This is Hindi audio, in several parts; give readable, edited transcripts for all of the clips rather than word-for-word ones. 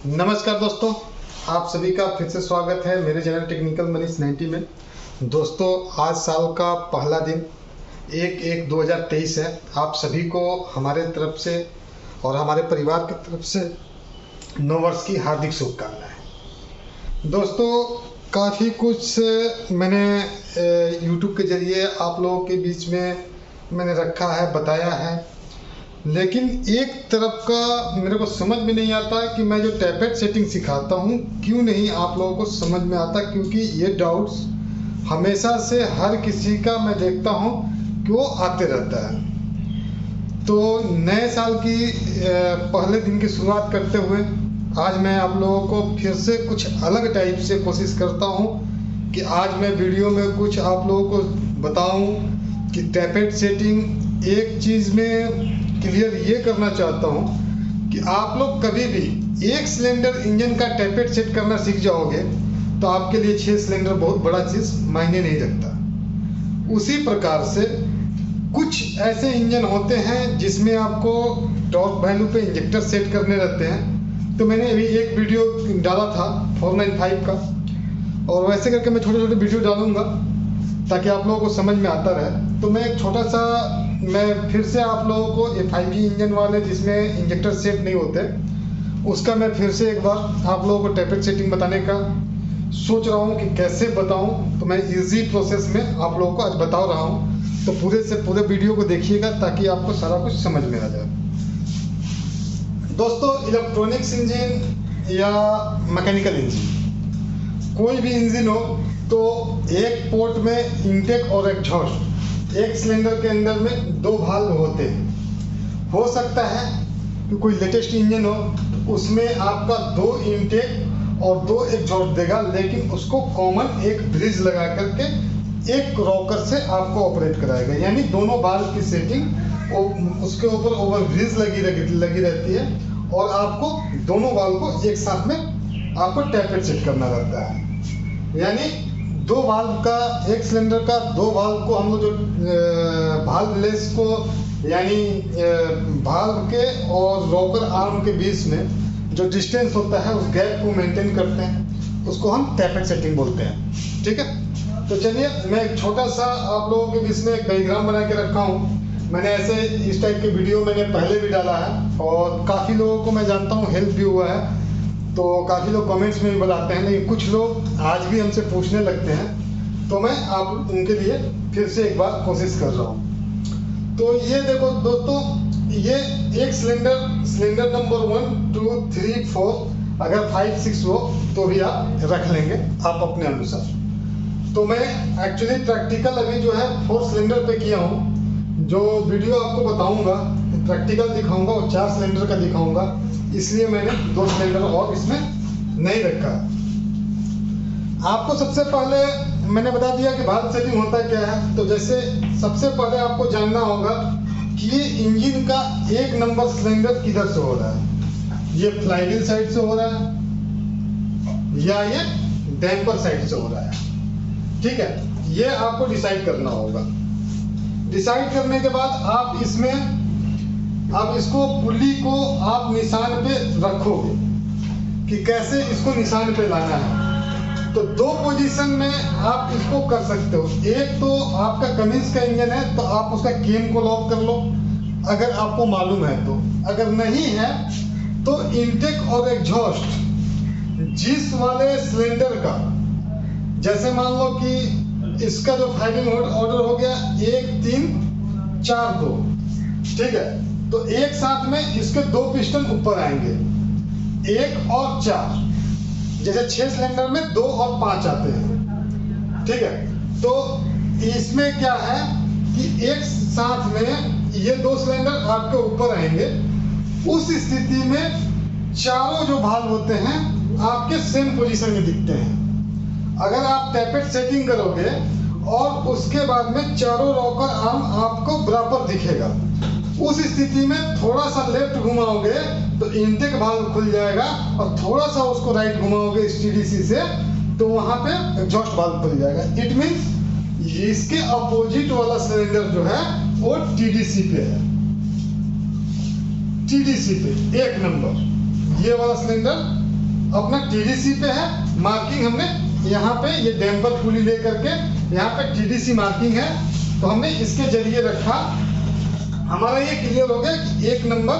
नमस्कार दोस्तों, आप सभी का फिर से स्वागत है मेरे चैनल टेक्निकल मनीष 90 में। दोस्तों, आज साल का पहला दिन 1/1/2023 है। आप सभी को हमारे तरफ से और हमारे परिवार की तरफ से नव वर्ष की हार्दिक शुभकामनाएं। दोस्तों, काफ़ी कुछ मैंने YouTube के जरिए आप लोगों के बीच में मैंने रखा है, बताया है, लेकिन एक तरफ का मेरे को समझ में नहीं आता कि मैं जो टैपेट सेटिंग सिखाता हूँ क्यों नहीं आप लोगों को समझ में आता, क्योंकि ये डाउट्स हमेशा से हर किसी का मैं देखता हूँ कि वो आते रहता है। तो नए साल की पहले दिन की शुरुआत करते हुए आज मैं आप लोगों को फिर से कुछ अलग टाइप से कोशिश करता हूँ कि आज मैं वीडियो में कुछ आप लोगों को बताऊँ कि टैपेट सेटिंग एक चीज़ में क्लियर ये करना चाहता हूँ कि आप लोग कभी भी एक सिलेंडर इंजन का टैपेट सेट करना सीख जाओगे तो आपके लिए 6 सिलेंडर बहुत बड़ा चीज़ मायने नहीं रखता। उसी प्रकार से कुछ ऐसे इंजन होते हैं जिसमें आपको टॉर्क वैल्यू पे इंजेक्टर सेट करने रहते हैं। तो मैंने अभी एक वीडियो डाला था 495 का, और वैसे करके मैं छोटे छोटे वीडियो डालूंगा ताकि आप लोगों को समझ में आता रहे। तो मैं एक छोटा सा मैं फिर से आप लोगों को ये 5G इंजन वाले जिसमें इंजेक्टर सेट नहीं होते उसका मैं फिर से एक बार आप लोगों को टैपेट सेटिंग बताने का सोच रहा हूँ कि कैसे बताऊँ। तो मैं इजी प्रोसेस में आप लोगों को आज बता रहा हूँ, तो पूरे वीडियो को देखिएगा ताकि आपको सारा कुछ समझ में आ जाए। दोस्तों, इलेक्ट्रॉनिक्स इंजन या मैकेनिकल इंजन, कोई भी इंजन हो तो एक पोर्ट में इनटेक और एग्जॉस्ट, एक सिलेंडर के अंदर में 2 वाल्व होते हैं। हो सकता है कि कोई लेटेस्ट इंजन हो तो उसमें आपका 2 इनटेक और 2 एग्जॉस्ट देगा, लेकिन उसको कॉमन एक ब्रिज लगा करके एक रॉकर से आपको ऑपरेट कराएगा। यानी दोनों वाल्व की सेटिंग उसके ऊपर ओवर ब्रिज लगी रहती है और आपको दोनों वाल्व को एक साथ में आपको टैपेट सेट करना रहता है। यानी 2 वाल्व का, एक सिलेंडर का 2 वाल्व को हम लोग जो वाल्व लेस को यानी वाल्व के और रॉकर आर्म के बीच में जो डिस्टेंस होता है उस गैप को मेंटेन करते हैं, उसको हम टैपेट सेटिंग बोलते हैं। ठीक है, तो चलिए मैं एक छोटा सा आप लोगों के बीच में एक डायग्राम बना के रखा हूँ। मैंने ऐसे इस टाइप के वीडियो मैंने पहले भी डाला है और काफ़ी लोगों को मैं जानता हूँ हेल्प भी हुआ है। तो काफ़ी लोग कमेंट्स में भी बताते हैं, लेकिन कुछ लोग आज भी हमसे पूछने लगते हैं, तो मैं आप उनके लिए फिर से एक बार कोशिश कर रहा हूँ। तो ये देखो दोस्तों, ये एक सिलेंडर नंबर 1 2 3 4 अगर 5 6 हो तो भी आप रख लेंगे आप अपने अनुसार। तो मैं एक्चुअली प्रैक्टिकल अभी जो है 4 सिलेंडर पे किया हूँ। जो वीडियो आपको बताऊंगा प्रैक्टिकल दिखाऊंगा और 4 सिलेंडर का दिखाऊंगा, इसलिए मैंने 2 सिलेंडर और इसमें नहीं रखा। आपको सबसे पहले मैंने बता दिया कि वाल्व सेटिंग होता क्या है। तो जैसे सबसे पहले आपको जानना होगा कि ये इंजन का 1 नंबर सिलेंडर किधर से हो रहा है। ये फ्लाईव्हील साइड से हो रहा है या ये डैम्पर साइड से हो रहा है। ठीक है, ये आपको डिसाइड करना होगा। डिसाइड करने के बाद आप इसको पुली को आप निशान पे रखोगे कि कैसे इसको निशान पे लाना है। तो 2 पोजीशन में आप इसको कर सकते हो। एक तो आपका कमिंस का इंजन है तो आप उसका केम को लॉक कर लो अगर आपको मालूम है तो। अगर नहीं है तो इनटेक और एग्जॉस्ट जिस वाले सिलेंडर का, जैसे मान लो कि इसका जो फायरिंग ऑर्डर हो गया 1 3 4 2, ठीक है, तो एक साथ में इसके 2 पिस्टन ऊपर आएंगे, 1 और 4। जैसे 6 सिलेंडर में 2 और 5 आते हैं। ठीक है, तो इसमें क्या है कि एक साथ में ये 2 सिलेंडर आपके ऊपर आएंगे। उस स्थिति में चारों जो भाग होते हैं आपके सेम पोजीशन में दिखते हैं। अगर आप टैपेट सेटिंग करोगे और उसके बाद में चारों रॉकर आर्म आपको बराबर दिखेगा, उस स्थिति में थोड़ा सा लेफ्ट घुमाओगे तो इनटेक वाल्व खुल जाएगा और थोड़ा सा उसको राइट घुमाओगे TDC से तो वहां पे एग्जॉस्ट वाल्व खुल जाएगा। इट मींस इसके अपोजिट वाला सिलेंडर जो है वो TDC पे है। TDC पे 1 नंबर ये वाला सिलेंडर अपना TDC पे है, मार्किंग हमने यहाँ पे ये डैम्पर पुली ले करके यहाँ पे TDC मार्किंग है, तो हमने इसके जरिए रखा। हमारा ये क्लियर हो गया कि 1 नंबर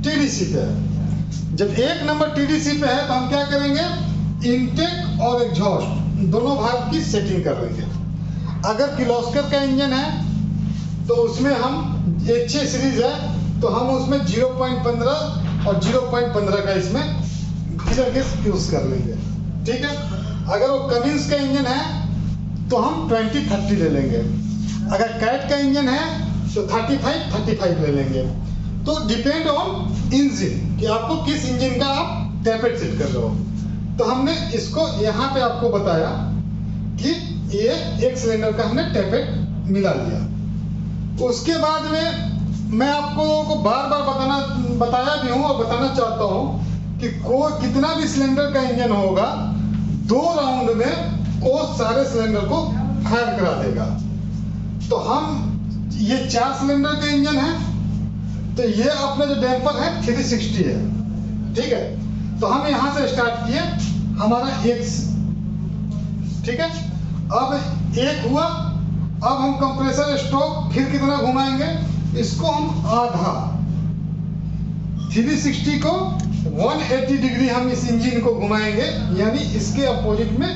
TDC पे है। जब 1 नंबर TDC पे है तो हम क्या करेंगे, इनटेक और एग्जॉस्ट दोनों भाग की सेटिंग कर लेंगे। अगर किर्लोस्कर का इंजन है तो उसमें हम HA सीरीज है तो हम उसमें 0.15 और 0.15 का इसमें फीडर गेज यूज कर लेंगे, ठीक है। अगर वो कमिंस का इंजन है तो हम 20-30 ले लेंगे। अगर कैट का इंजन है तो 35 ले लेंगे। तो डिपेंड ऑन इंजन कि आपको किस इंजन का आप टैपेट सेट कर रहे हो। तो हमने इसको यहाँ पे आपको बताया कि ये 1 सिलेंडर का हमने टैपेट मिला लिया। उसके बाद में मैं आपको बार बताया भी हूँ और बताना चाहता हूँ कि कितना भी सिलेंडर का इंजन होगा 2 राउंड में वो सारे सिलेंडर को फायर करा देगा। तो हम ये 4 सिलेंडर का इंजन है तो ये अपना जो डैम्पर है 360 है, ठीक है। तो हम यहाँ से स्टार्ट किए, हमारा 1, ठीक है। अब 1 हुआ, अब हम कंप्रेसर स्ट्रोक फिर कितना घुमाएंगे, इसको हम आधा 360 को 180 डिग्री हम इस इंजन को घुमाएंगे, यानी इसके अपोजिट में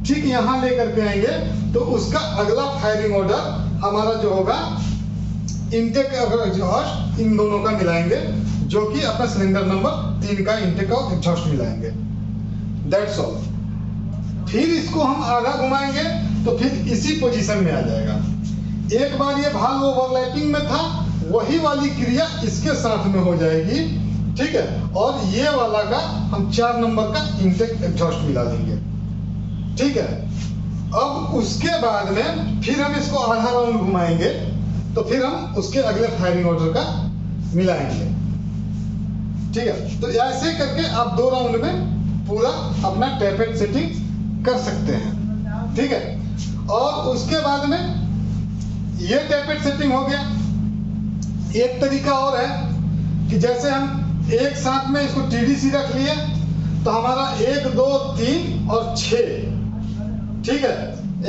ठीक यहाँ लेकर के आएंगे। तो उसका अगला फायरिंग ऑर्डर हमारा जो होगा इनटेक और एग्जॉस्ट इन दोनों का मिलाएंगे, जो कि अपना सिलेंडर नंबर 3 का इनटेक और एग्जॉस्ट मिलाएंगे। That's all. फिर इसको हम आधा घुमाएंगे तो फिर इसी पोजीशन में आ जाएगा। एक बार ये भाल्व ओवरलैपिंग में था, वही वाली क्रिया इसके साथ में हो जाएगी, ठीक है। और ये वाला का हम 4 नंबर का इनटेक एग्जॉस्ट मिला देंगे, ठीक है। अब उसके बाद में फिर हम इसको आधा राउंड घुमाएंगे तो फिर हम उसके अगले फायरिंग ऑर्डर का मिलाएंगे, ठीक है। तो ऐसे करके आप 2 राउंड में पूरा अपना टैपेट सेटिंग कर सकते हैं, ठीक है। और उसके बाद में ये टैपेट सेटिंग हो गया। एक तरीका और है कि जैसे हम एक साथ में इसको TDC रख लिए तो हमारा 1, 2, 3 और 6, ठीक है।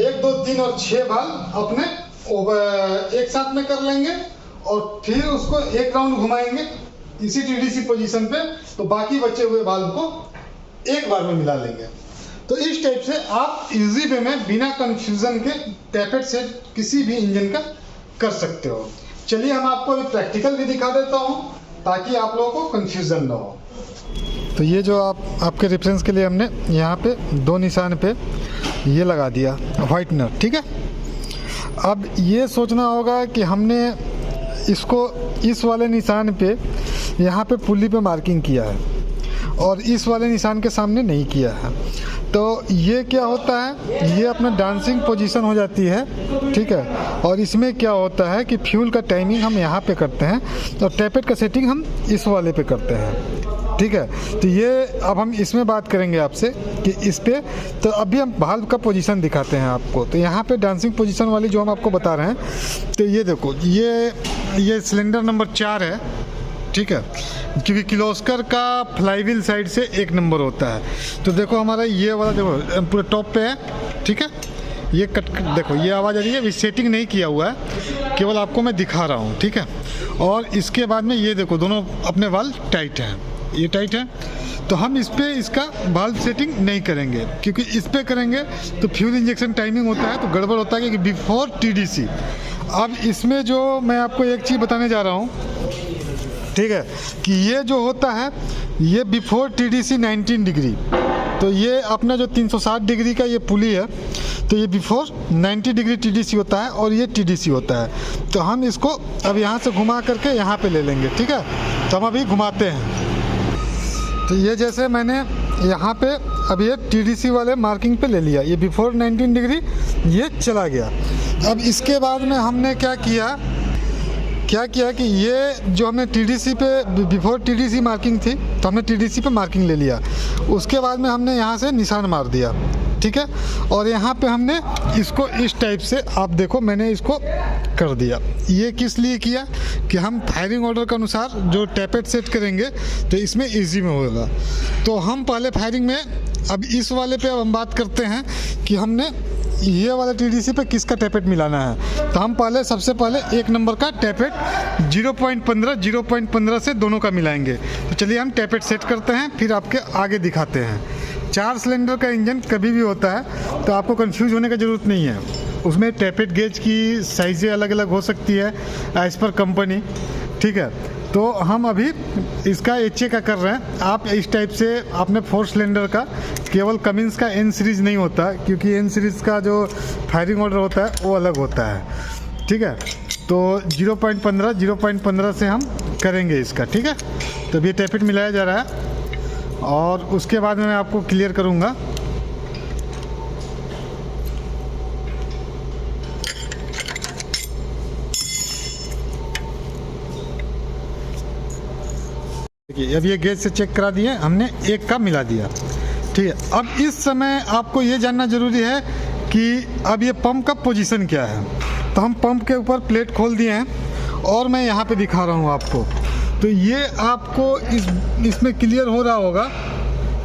1, 2, 3 और 6 बाल अपने एक साथ में कर लेंगे और फिर उसको 1 राउंड घुमाएंगे इसी TDC पोजीशन पे, तो बाकी बचे हुए बाल को एक बार में मिला लेंगे। तो इस टाइप से आप इजी वे में बिना कंफ्यूजन के टैपेट सेट किसी भी इंजन का कर सकते हो। चलिए हम आपको अभी प्रैक्टिकल भी दिखा देता हूँ ताकि आप लोगों को कंफ्यूजन ना हो। तो ये जो आपके रेफरेंस के लिए हमने यहाँ पे 2 निशान पे ये लगा दिया व्हाइटनर, ठीक है। अब ये सोचना होगा कि हमने इसको इस वाले निशान पे यहाँ पे पुली पे मार्किंग किया है और इस वाले निशान के सामने नहीं किया है। तो ये क्या होता है, ये अपना डांसिंग पोजीशन हो जाती है, ठीक है। और इसमें क्या होता है कि फ्यूल का टाइमिंग हम यहाँ पे करते हैं और टैपेट का सेटिंग हम इस वाले पे करते हैं, ठीक है। तो ये अब हम इसमें बात करेंगे आपसे कि इस पे, तो अभी हम भाल्व का पोजीशन दिखाते हैं आपको। तो यहाँ पे डांसिंग पोजीशन वाली जो हम आपको बता रहे हैं, तो ये देखो ये सिलेंडर नंबर 4 है, ठीक है, क्योंकि किर्लोस्कर का फ्लाईव्हील साइड से 1 नंबर होता है। तो देखो हमारा ये वाला देखो पूरे टॉप पे है, ठीक है। ये कट देखो ये आवाज़ आ रही है, अभी सेटिंग नहीं किया हुआ है, केवल आपको मैं दिखा रहा हूँ, ठीक है। और इसके बाद में ये देखो दोनों अपने वाल्व टाइट हैं, ये टाइट है। तो हम इस पर इसका वाल्व सेटिंग नहीं करेंगे, क्योंकि इस पर करेंगे तो फ्यूल इंजेक्शन टाइमिंग होता है तो गड़बड़ होता है कि बिफोर TDC। अब इसमें जो मैं आपको एक चीज़ बताने जा रहा हूँ, ठीक है, कि ये जो होता है ये बिफोर TDC 19 डिग्री। तो ये अपना जो 360 डिग्री का ये पुली है तो ये बिफोर 90 डिग्री TDC होता है और ये TDC होता है। तो हम इसको अब यहाँ से घुमा करके यहाँ पे ले लेंगे, ठीक है। तो हम अभी घुमाते हैं। तो ये जैसे मैंने यहाँ पे अब ये TDC वाले मार्किंग पे ले लिया, ये बिफोर 19 डिग्री ये चला गया। अब इसके बाद में हमने क्या किया क्या किया कि ये जो हमने TDC पे बिफोर TDC मार्किंग थी तो हमने TDC पे मार्किंग ले लिया, उसके बाद में हमने यहाँ से निशान मार दिया, ठीक है। और यहाँ पे हमने इसको इस टाइप से, आप देखो मैंने इसको कर दिया। ये किस लिए किया कि हम फायरिंग ऑर्डर के अनुसार जो टैपेट सेट करेंगे तो इसमें इजी में होगा। तो हम पहले फायरिंग में, अब इस वाले पे अब हम बात करते हैं कि हमने ये वाला TDC पे किसका टैपेट मिलाना है। तो हम पहले सबसे पहले 1 नंबर का टैपेट 0.15 से दोनों का मिलाएंगे। तो चलिए हम टैपेट सेट करते हैं, फिर आपके आगे दिखाते हैं। 4 सिलेंडर का इंजन कभी भी होता है तो आपको कंफ्यूज होने की ज़रूरत नहीं है। उसमें टैपेट गेज की साइज़ें अलग अलग हो सकती है एज़ पर कंपनी, ठीक है। तो हम अभी इसका HA का कर रहे हैं। आप इस टाइप से आपने 4 सिलेंडर का, केवल कमिंस का N सीरीज़ नहीं होता, क्योंकि N सीरीज़ का जो फायरिंग ऑर्डर होता है वो अलग होता है, ठीक है। तो 0.15 से हम करेंगे इसका, ठीक है। तो अभी टैपेट मिलाया जा रहा है और उसके बाद मैं आपको क्लियर करूँगा। देखिए अब ये गेज से चेक करा दिए हमने, 1 का मिला दिया, ठीक है। अब इस समय आपको ये जानना ज़रूरी है कि अब ये पंप का पोजीशन क्या है। तो हम पंप के ऊपर प्लेट खोल दिए हैं और मैं यहाँ पे दिखा रहा हूँ आपको। तो ये आपको इसमें क्लियर हो रहा होगा,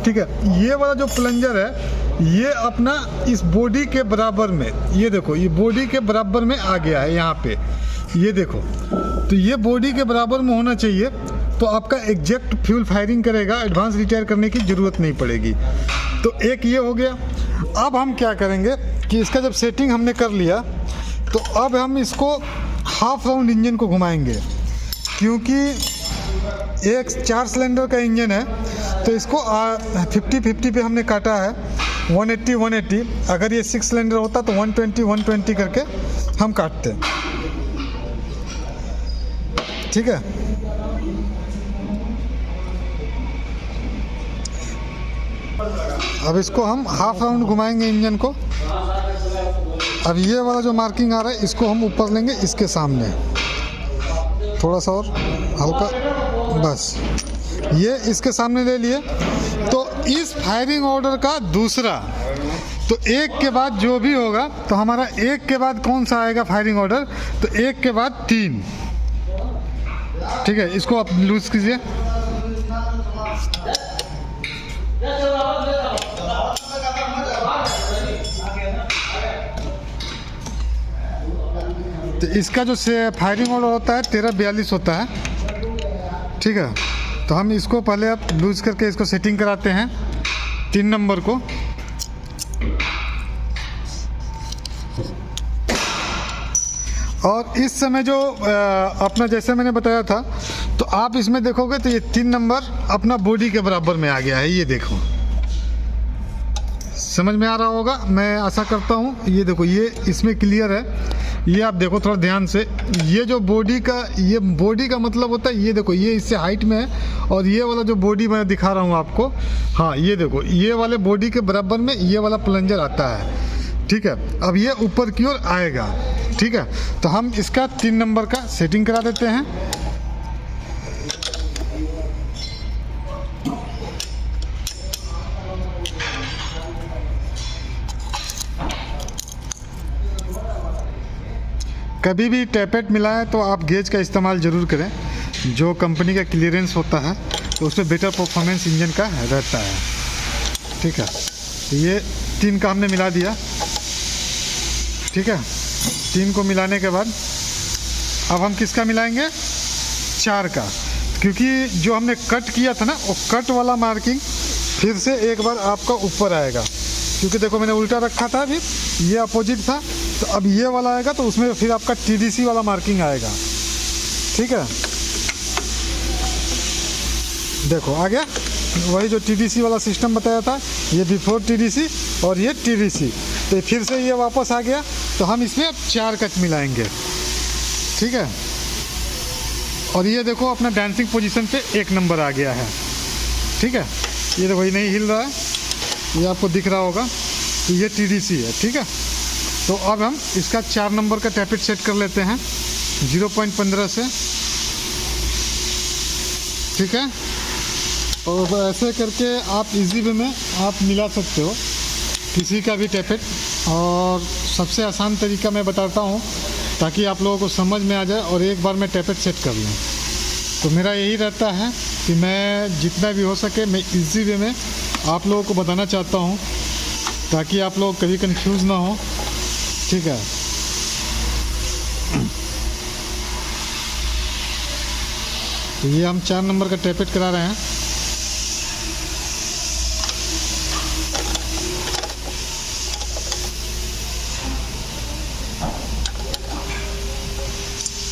ठीक है। ये वाला जो प्लंजर है ये अपना इस बॉडी के बराबर में, ये देखो ये बॉडी के बराबर में आ गया है यहाँ पे, ये देखो। तो ये बॉडी के बराबर में होना चाहिए, तो आपका एग्जैक्ट फ्यूल फायरिंग करेगा, एडवांस रिटायर करने की ज़रूरत नहीं पड़ेगी। तो एक ये हो गया। अब हम क्या करेंगे कि इसका जब सेटिंग हमने कर लिया तो अब हम इसको हाफ राउंड इंजन को घुमाएंगे, क्योंकि एक 4 सिलेंडर का इंजन है तो इसको 50-50 पे हमने काटा है, 180-180। अगर ये 6 सिलेंडर होता तो 120-120 करके हम काटते हैं, ठीक है। अब इसको हम हाफ राउंड घुमाएंगे इंजन को। अब ये वाला जो मार्किंग आ रहा है इसको हम ऊपर लेंगे, इसके सामने थोड़ा सा और हल्का, बस ये इसके सामने ले लिए। तो इस फायरिंग ऑर्डर का दूसरा, तो 1 के बाद जो भी होगा, तो हमारा 1 के बाद कौन सा आएगा फायरिंग ऑर्डर, तो 1 के बाद 3, ठीक है। इसको आप लूज कीजिए। तो इसका जो फायरिंग ऑर्डर होता है 1342 होता है, ठीक है। तो हम इसको पहले आप लूज करके इसको सेटिंग कराते हैं 3 नंबर को। और इस समय जो अपना जैसे मैंने बताया था, तो आप इसमें देखोगे तो ये 3 नंबर अपना बॉडी के बराबर में आ गया है, ये देखो, समझ में आ रहा होगा, मैं आशा करता हूँ। ये देखो ये इसमें क्लियर है, ये आप देखो थोड़ा ध्यान से। ये जो बॉडी का, ये बॉडी का मतलब होता है, ये देखो ये इससे हाइट में है, और ये वाला जो बॉडी मैं दिखा रहा हूँ आपको, हाँ ये देखो ये वाले बॉडी के बराबर में ये वाला प्लंजर आता है, ठीक है। अब ये ऊपर की ओर आएगा, ठीक है। तो हम इसका 3 नंबर का सेटिंग करा देते हैं। कभी भी टैपेट मिलाएं तो आप गेज का इस्तेमाल ज़रूर करें, जो कंपनी का क्लियरेंस होता है तो उसमें बेटर परफॉर्मेंस इंजन का रहता है, ठीक है। तो ये 3 का हमने मिला दिया, ठीक है। 3 को मिलाने के बाद अब हम किसका मिलाएंगे, 4 का, क्योंकि जो हमने कट किया था ना वो कट वाला मार्किंग फिर से एक बार आपका ऊपर आएगा, क्योंकि देखो मैंने उल्टा रखा था, अभी ये अपोजिट था, तो अब ये वाला आएगा तो उसमें फिर आपका TDC वाला मार्किंग आएगा, ठीक है। देखो आ गया, वही जो TDC वाला सिस्टम बताया था, ये बिफोर TDC और ये TDC, तो फिर से ये वापस आ गया। तो हम इसमें अब 4 कट मिलाएंगे, ठीक है। और ये देखो अपना डांसिंग पोजीशन पे 1 नंबर आ गया है, ठीक है। ये देखो ये नहीं हिल रहा है, ये आपको दिख रहा होगा, तो ये TDC है, ठीक है। तो अब हम इसका 4 नंबर का टैपेट सेट कर लेते हैं। 0.15 से, ठीक है। और ऐसे करके आप इजी वे में आप मिला सकते हो किसी का भी टैपेट। और सबसे आसान तरीका मैं बताता हूँ ताकि आप लोगों को समझ में आ जाए और एक बार में टैपेट सेट कर लें। तो मेरा यही रहता है कि मैं जितना भी हो सके मैं इजी वे में आप लोगों को बताना चाहता हूँ ताकि आप लोग कभी कंफ्यूज ना हो, ठीक है। तो ये हम 4 नंबर का टैपेट करा रहे हैं।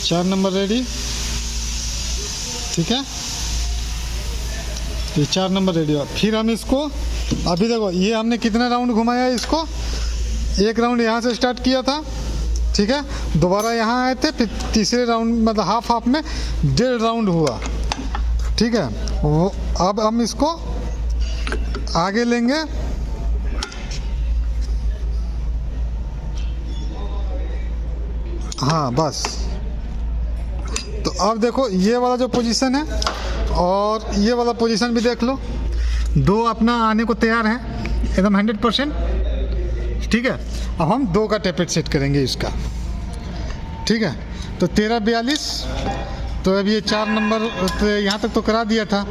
चार नंबर रेडी, ठीक है। ये 4 नंबर रेडी हुआ। फिर हम इसको अभी देखो ये हमने कितना राउंड घुमाया इसको, एक राउंड यहाँ से स्टार्ट किया था, ठीक है। दोबारा यहाँ आए थे, फिर तीसरे राउंड मतलब हाफ में 1.5 राउंड हुआ, ठीक है। वो अब हम इसको आगे लेंगे, हाँ बस। तो अब देखो ये वाला जो पोजीशन है और ये वाला पोजीशन भी देख लो, दो अपना आने को तैयार है एकदम 100%, ठीक है। अब हम 2 का टैपेट सेट करेंगे इसका, ठीक है। तो 13-42, तो अब ये 4 नंबर तो यहाँ तक तो करा दिया था,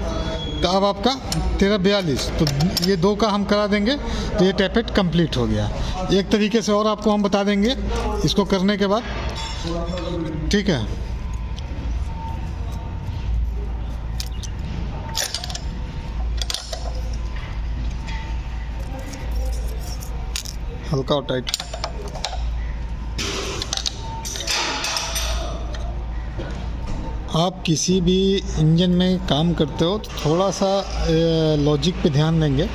तो अब आपका 13-42, तो ये 2 का हम करा देंगे तो ये टैपेट कंप्लीट हो गया। एक तरीके से और आपको हम बता देंगे इसको करने के बाद, ठीक है। हल्का और टाइट। आप किसी भी इंजन में काम करते हो तो थोड़ा सा लॉजिक पे ध्यान देंगे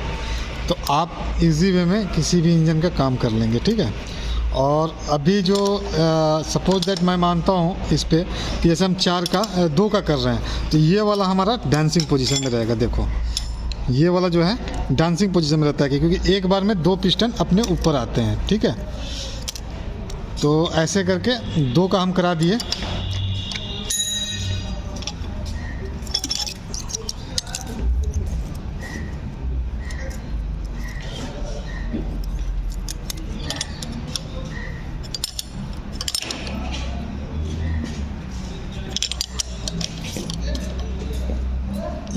तो आप इजी वे में किसी भी इंजन का काम कर लेंगे, ठीक है। और अभी जो सपोज दैट मैं मानता हूँ इस पे कि जैसे हम 2 का कर रहे हैं तो ये वाला हमारा डांसिंग पोजीशन में रहेगा। देखो ये वाला जो है डांसिंग पोजीशन में रहता है क्योंकि एक बार में 2 पिस्टन अपने ऊपर आते हैं, ठीक है। तो ऐसे करके 2 का हम करा दिए।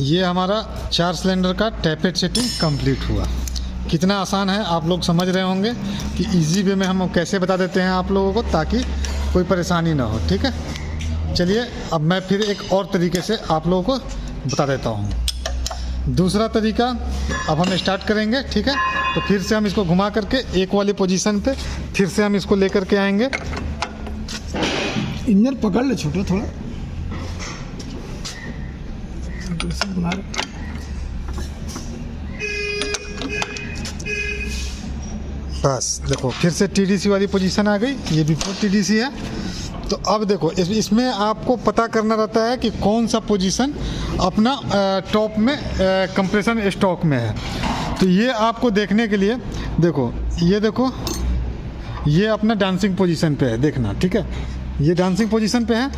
ये हमारा 4 सिलेंडर का टैपेट सेटिंग कंप्लीट हुआ। कितना आसान है आप लोग समझ रहे होंगे कि इजी वे में हम कैसे बता देते हैं आप लोगों को ताकि कोई परेशानी ना हो, ठीक है। चलिए अब मैं फिर एक और तरीके से आप लोगों को बता देता हूँ। दूसरा तरीका अब हम स्टार्ट करेंगे, ठीक है। तो फिर से हम इसको घुमा करके एक वाली पोजीशन पे फिर से हम इसको लेकर के आएंगे। इंजन पकड़ ले छोटा थोड़ा, बस देखो फिर से TDC वाली पोजीशन आ गई, ये भी TDC है। तो अब देखो इसमें आपको पता करना रहता है कि कौन सा पोजीशन अपना टॉप में कंप्रेशन स्टॉक में है। तो ये आपको देखने के लिए देखो ये अपना डांसिंग पोजीशन पे है, देखना, ठीक है। ये डांसिंग पोजीशन पे है,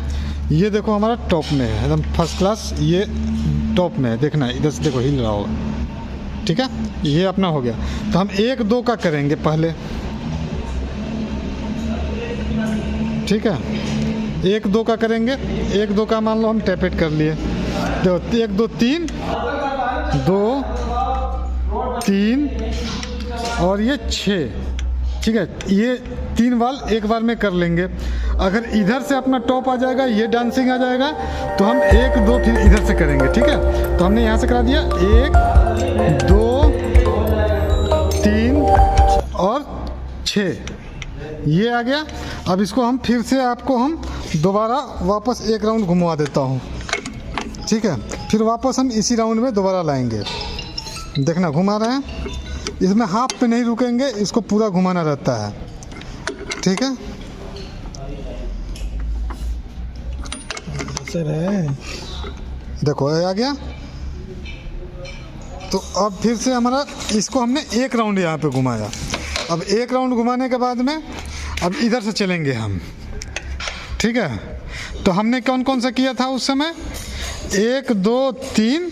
ये देखो हमारा टॉप में है एकदम फर्स्ट क्लास, ये टॉप में है, देखना इधर से देखो हिल रहा होगा, ठीक है। ये अपना हो गया। तो हम 1-2 का करेंगे पहले, ठीक है। 1-2 का करेंगे, 1-2 का मान लो हम टैपेट कर लिए। देखो 1 2 3 2 3 और ये 6, ठीक है। ये 3 बाल एक बार में कर लेंगे। अगर इधर से अपना टॉप आ जाएगा, ये डांसिंग आ जाएगा, तो हम 1-2 फिर इधर से करेंगे, ठीक है। तो हमने यहाँ से करा दिया 1 2 3 और 6, ये आ गया। अब इसको हम फिर से आपको हम दोबारा वापस 1 राउंड घुमवा देता हूँ, ठीक है। फिर वापस हम इसी राउंड में दोबारा लाएंगे, देखना घुमा रहे हैं। इसमें हाफ पे नहीं रुकेंगे, इसको पूरा घुमाना रहता है, ठीक है। सर है देखो ये आ गया। तो अब फिर से हमारा इसको हमने 1 राउंड यहाँ पे घुमाया। अब 1 राउंड घुमाने के बाद में अब इधर से चलेंगे हम, ठीक है। तो हमने कौन कौन सा किया था उस समय, 1 2 3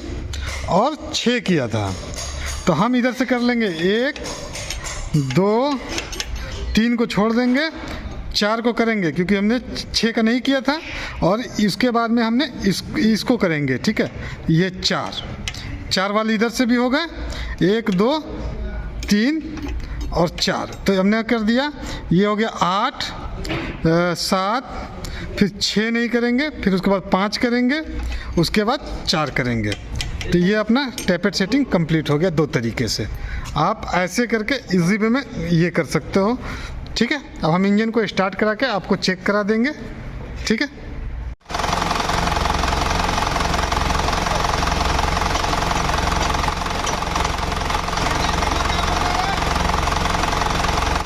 और 6 किया था। तो हम इधर से कर लेंगे 1 2 3 को छोड़ देंगे, 4 को करेंगे क्योंकि हमने 6 का नहीं किया था, और इसके बाद में हमने इसको करेंगे, ठीक है। ये 4 वाले इधर से भी हो गए, 1 2 3 और 4, तो हमने कर दिया। ये हो गया 8 7, फिर 6 नहीं करेंगे, फिर उसके बाद 5 करेंगे, उसके बाद 4 करेंगे। तो ये अपना टैपेट सेटिंग कंप्लीट हो गया 2 तरीके से। आप ऐसे करके इजी वे में ये कर सकते हो, ठीक है। अब हम इंजन को स्टार्ट करा के आपको चेक करा देंगे, ठीक है।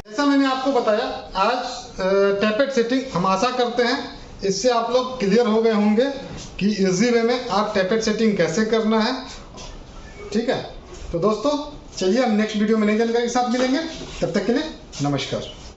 जैसा मैंने आपको बताया, आज टैपेट सेटिंग हम आशा करते हैं इससे आप लोग क्लियर हो गए होंगे कि इजी वे में आप टैपेट सेटिंग कैसे करना है, ठीक है। तो दोस्तों चलिए हम नेक्स्ट वीडियो में नई जानकारी के साथ मिलेंगे, तब तक के लिए नमस्कार।